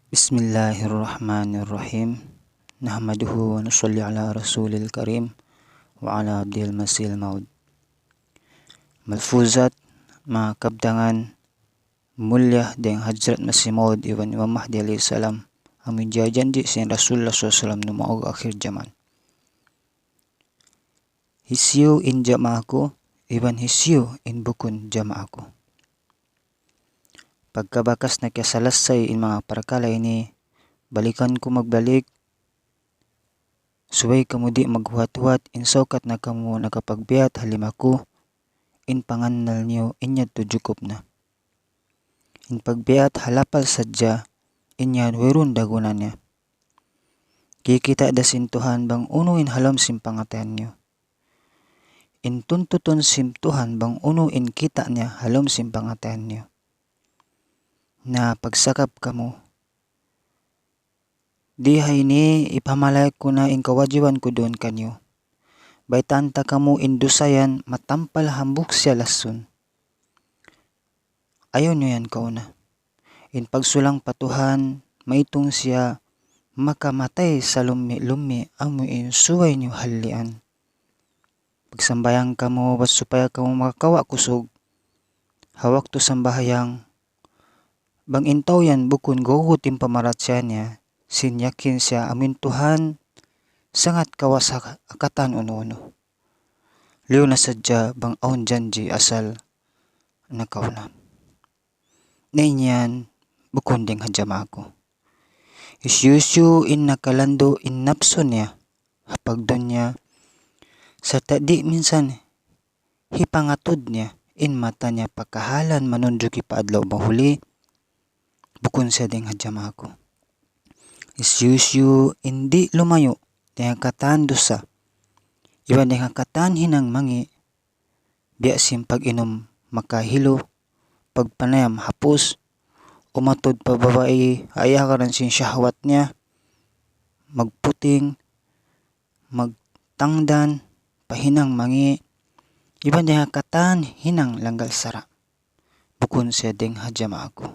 Bismillahirrahmanirrahim. Nahmaduhu wa nusalli ala rasulil karim wa ala abdil masil maud. Malfuzat mga kabdangan mulia deng Hazrat Masih Maud Iban Imam Mahdi alaihi salam amin janji sin Rasulullah SAW no maog akhir zaman. Hisyu in jama'ako iban hisyu in bukun jama'ako. Pagkabakas na kasalasay in mga perkala ini, balikan ko magbalik, suway kamu di maghuwat-huwat, in sokat na kamu nakapagbiat halimaku, in pangannal niyo inyad tujukup na. In pagbiat halapal sadya, inyad wirun dagunan niya. Kikita dasin Tuhan bang unuin halam simpangatayan niyo. In tuntuton sim Tuhan bang unuin kita niya halam simpangatayan niyo. Na pagsakap kamu. Dihay ni ipamalayag ko na in kawajiban ko doon kanyo. Baitanta kamu indusayan matampal hambuk siya lasun. Ayaw nyo yan kauna. In pagsulang patuhan, maitong siya makamatay sa lumi-lumi amo in suway nyo halian. Pagsambayang kamu, bas supaya kamu makakawa kusog. Hawak to sambahayang. Bang intaw yan bukun gugutin pamarat siya niya, sinyakin siya amin Tuhan, sangat kawas akatan uno-uno. Liw na sadya bang aun janji asal nakauna. Nainyan bukun ding hajama ako. Isyusyu in nakalando in napso niya, hapag doon niya, sa tadi minsan hipangatod niya, in mata niya pakahalan manunjuki paadlaw mahuli, bukun siya ding hajama ako. Isyusyu hindi lumayo, ding katan dosa. Iwan ding katan hinang mangi, biasim pag-inom makahilo, pagpanayam hapos, umatod pa babae, ayakaran sin syahwat niya, magputing, magtangdan, pahinang mangi, iwan ding katan hinang langgal sara, bukun siya ding hajama ako.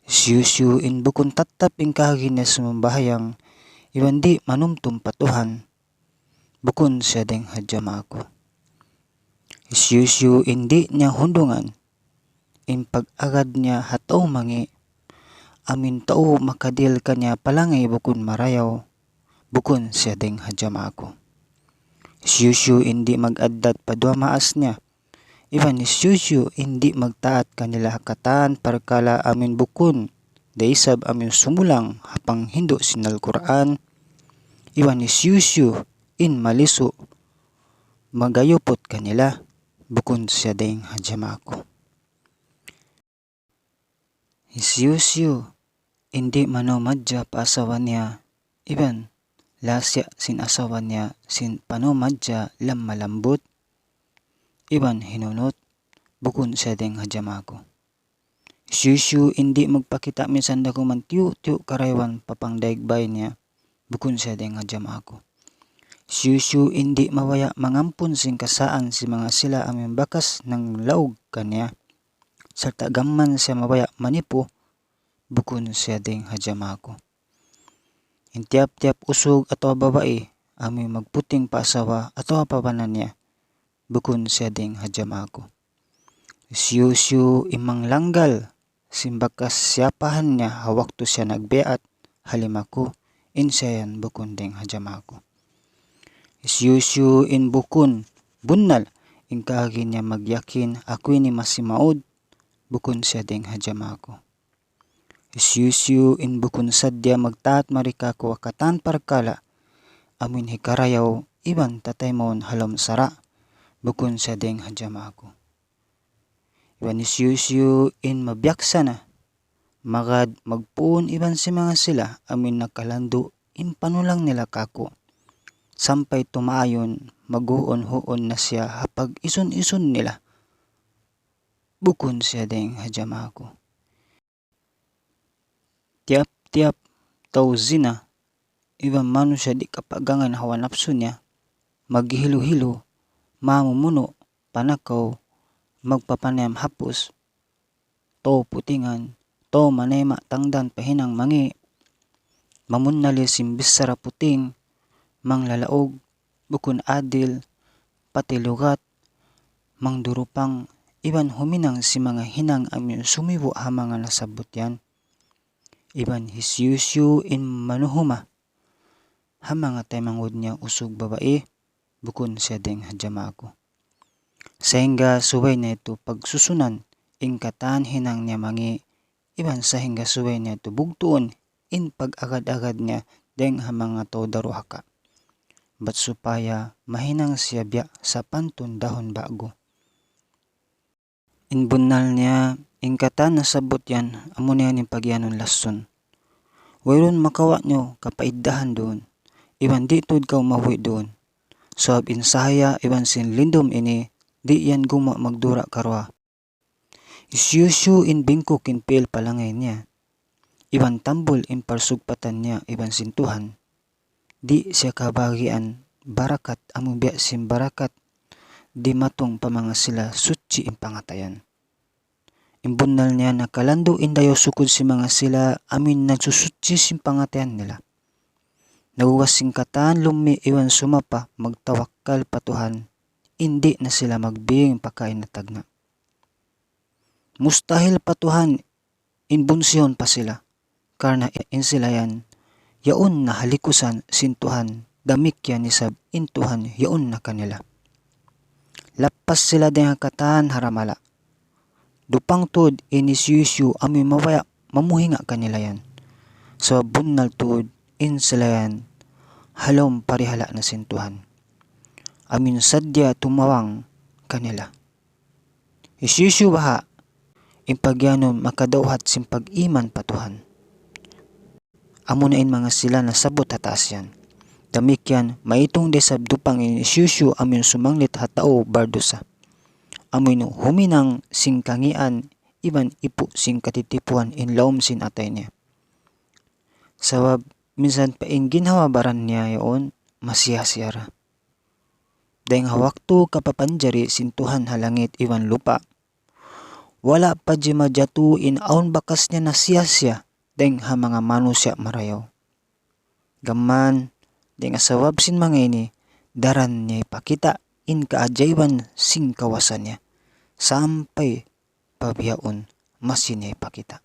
Isyusyu in bukun tatap in kahagin niya sumambahayang iwan di manumtum patuhan, bukun siya ding hajama ako. Isyusyu in di niya hundungan, in pag-agad niya hataw mangi, amin tao makadil kanya palangay bukun marayaw, bukun siya ding hajama ako. Isyusyu in di mag-addat padua maas niya, iban isyusyu hindi magtaat kanila hakatan parkala amin bukun daisab amin sumulang hapang hindo sinal Quran. Iwan isyusyu in maliso magayupot kanila, bukun siya ding hajama ako. Isyusyu hindi manomadya pa asawa niya, iban lasya sin asawa niya sin panomadya lam malambot, iban hinunot, bukun siya ding hajama ako. Isyusyu hindi magpakita minsan dakuman tiyo karaywan papang daigbay niya, bukun siya ding hajama ako. Isyusyu hindi mawaya mangampun sing kasaan si mga sila aming bakas ng laog kanya, sa tagaman siya mawaya manipo, bukun siya ding hajama ako. Intiap-tiap usog atau babae, aming magputing paasawa atau papanan niya, bukun siya ding hajama ako. Isyusyu imang langgal, simbakas siyapahan niya hawak to siya nagbeat, halimaku, in siya yan bukun ding hajama ako. Isyusyu in bukun, bunal, in kahagin niya magyakin, ako ni masimaod, bukun siya ding hajama ako. Isyusyu in bukun sadya magtaat marika ko akatan parkala, amin hikarayaw, iban tatay mon halam sara, bukun siya ding hajama ako. Iban isyusyu in mabiyaksa na, magad magpuon iban si mga sila, amin nakalando in panulang nila kako. Sampay tumaayon, maguon-huon na siya hapag ison-ison nila, bukun siya ding hajama ako. Tiap-tiap tau zina, iban manusia di kapagangan hawa napsu niya, maghilo-hilo, mamumuno, panakaw, magpapanayam hapos, to putingan, to manema tangdan pahinang mangi mamunali simbis sara puting manglalaog bukun adil pati lugat mangdurupang iban huminang si mga hinang amin sumibo ha mga nasabot yan. Iban hisyusyu in manuhuma ha mga taymangod niya usog babae bukun siya ding hadjama ako. Sehingga suway na ito pagsusunan in katan hinang niya mangi iban sehingga suway na ito bugtuon in pag-agad-agad niya deng ha mga to daruhaka. Bat supaya mahinang siya biya sa pantun dahon bago. In bunal niya in katan nasabot yan amo niya ni pagyanon lason. Wayron makawa nyo kapaiddahan doon. Iban ditud ka umawi doon. Soab insaya iban sin lindom ini di yan guma magdura karwa. Isyusyu in bingkok in pil palangay niya. Iban tambol in parsugpatan niya iban sin Tuhan. Di siya kabagian barakat amo biya sin barakat di matong pamanga sila suci in pangatayan. Imbunal niya na kalando indayo sukod si mga sila amin nagsusuci sin pangatayan nila. Naguwasing kataan lumi iwan sumapa magtawakkal patuhan. Hindi na sila magbing pakain na tagna. Mustahil patuhan inbunsyon pa sila. Karna in sila yan. Yaon na halikusan sin Tuhan. Damik yan isab in Tuhan yaon na kanila. Lapas sila din kataan haramala. Dupangtud inisyusyu ami mawaya mamuhinga kanila yan. So bunaltud in sila yan. Halom parihala na sin Tuhan. Amin sadya tumawang kanila. Isyusyu baha in pagyanon makadawhat sin pag-iman patuhan. Amo na in mga sila na sabot hataas yan. Damik yan maitong desab dupang inisyusyu amin sumanglit hatao bardosa. Amoy no huminang sing kangian iban ipo sing katitipuan in laom sin atay niya. Sawab minsan pa in ginhawa baran niya yaon masiyasiyara. Dahing hawakto kapapanjari sin Tuhan halangit iwan lupa. Wala pa di majatu in aon bakas niya nasiyasya dahing ha mga manusya marayaw. Gaman dahing asawab sin mga ini daran niya ipakita in kaajayban sing kawasan niya. Sampai pabiyaon masin niya ipakita.